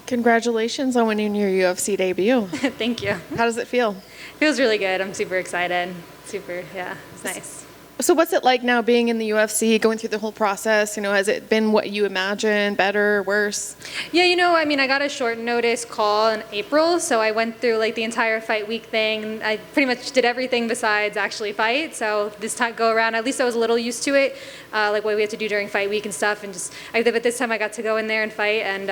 Congratulations on winning your UFC debut. Thank you. How does it feel? Feels really good. I'm super excited. Yeah, it's nice. So what's it like now being in the UFC, going through the whole process? Has it been what you imagined, better, worse? Yeah, I got a short notice call in April, so I went through like the entire fight week thing. I pretty much did everything besides actually fight. So this time go around, at least I was a little used to it, like what we had to do during fight week and stuff. But this time I got to go in there and fight, and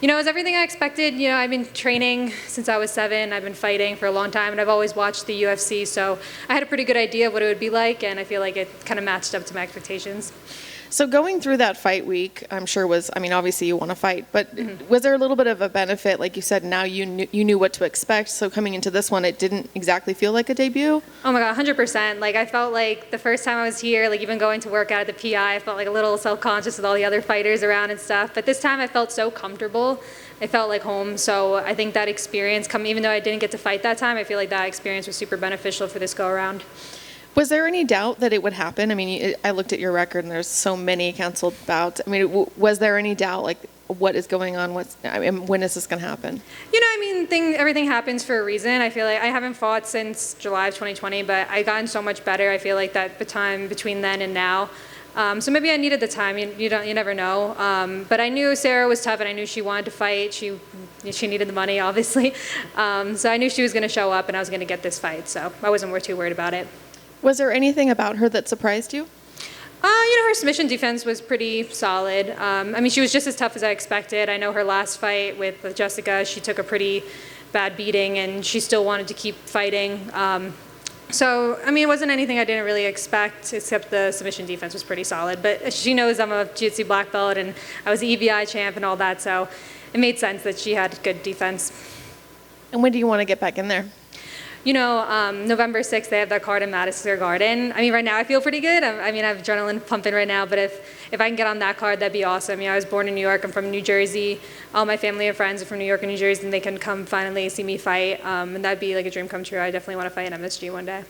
it was everything I expected. I've been training since I was 7. I've been fighting for a long time, and I've always watched the UFC, so I had a pretty good idea of what it would be like, and I feel like it kind of matched up to my expectations. So going through that fight week, I'm sure obviously you want to fight, but was there a little bit of a benefit? Like you said, now you knew what to expect. So coming into this one, it didn't exactly feel like a debut? Oh my God, 100%. Like I felt like the first time I was here, like even going to work out at the PI, I felt like a little self-conscious with all the other fighters around and stuff. But this time I felt so comfortable. I felt like home. So I think that experience, even though I didn't get to fight that time, I feel like that experience was super beneficial for this go around. Was there any doubt that it would happen? I mean, I looked at your record and there's so many canceled bouts. I mean, was there any doubt, like, what is going on? When is this going to happen? Everything happens for a reason. I feel like I haven't fought since July of 2020, but I've gotten so much better. I feel like that the time between then and now. So maybe I needed the time. You never know. But I knew Sarah was tough, and I knew she wanted to fight. She needed the money, obviously. So I knew she was going to show up, and I was going to get this fight. So I wasn't too worried about it. Was there anything about her that surprised you? Her submission defense was pretty solid. She was just as tough as I expected. I know her last fight with Jessica, she took a pretty bad beating, and she still wanted to keep fighting. It wasn't anything I didn't really expect, except the submission defense was pretty solid. But she knows I'm a jiu-jitsu black belt, and I was the EBI champ and all that, so it made sense that she had good defense. And when do you want to get back in there? November 6th, they have that card in Madison Square Garden. Right now I feel pretty good. I have adrenaline pumping right now, but if I can get on that card, that'd be awesome. I was born in New York. I'm from New Jersey. All my family and friends are from New York and New Jersey, and they can come finally see me fight. And that'd be like a dream come true. I definitely want to fight in MSG one day.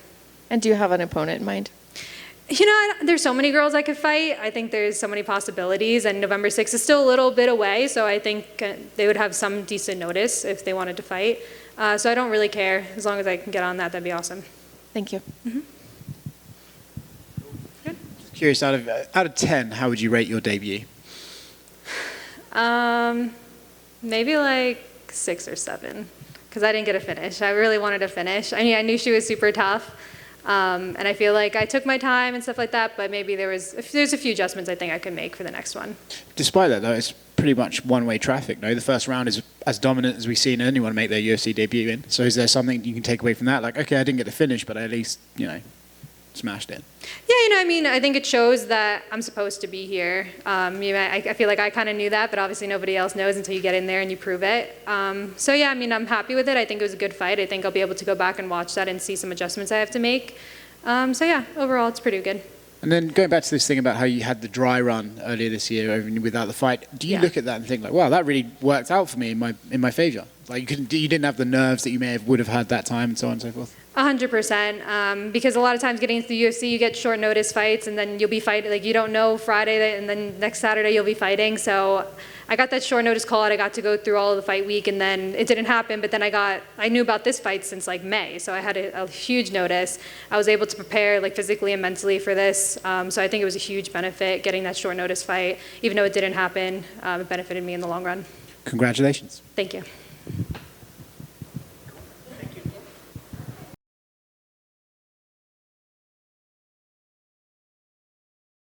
And do you have an opponent in mind? There's so many girls I could fight. I think there's so many possibilities, and November 6th is still a little bit away, so I think they would have some decent notice if they wanted to fight. So I don't really care. As long as I can get on that, that'd be awesome. Thank you. Mm-hmm. Good. Just curious, out of 10, how would you rate your debut? Maybe like 6 or 7, because I didn't get a finish. I really wanted to finish. I knew she was super tough. And I feel like I took my time and stuff like that, but maybe there's a few adjustments I think I could make for the next one. Despite that, though, it's pretty much one-way traffic. No, the first round is as dominant as we've seen anyone make their UFC debut in. So is there something you can take away from that? Like, okay, I didn't get the finish, but I at least, smashed it. Yeah, I think it shows that I'm supposed to be here. I feel like I kind of knew that, but obviously nobody else knows until you get in there and you prove it. I'm happy with it. I think it was a good fight. I think I'll be able to go back and watch that and see some adjustments I have to make. Overall, it's pretty good. And then going back to this thing about how you had the dry run earlier this year without the fight, do you look at that and think like, wow, that really worked out for me in my favor? Like you didn't have the nerves that you would have had that time and so on and so forth? 100%, because a lot of times getting into the UFC, you get short notice fights, and then you'll be fighting, like you don't know Friday, and then next Saturday you'll be fighting. So I got that short notice call, and I got to go through all of the fight week, and then it didn't happen, but then I knew about this fight since like May, so I had a huge notice. I was able to prepare like physically and mentally for this, so I think it was a huge benefit getting that short notice fight. Even though it didn't happen, it benefited me in the long run. Congratulations. Thank you.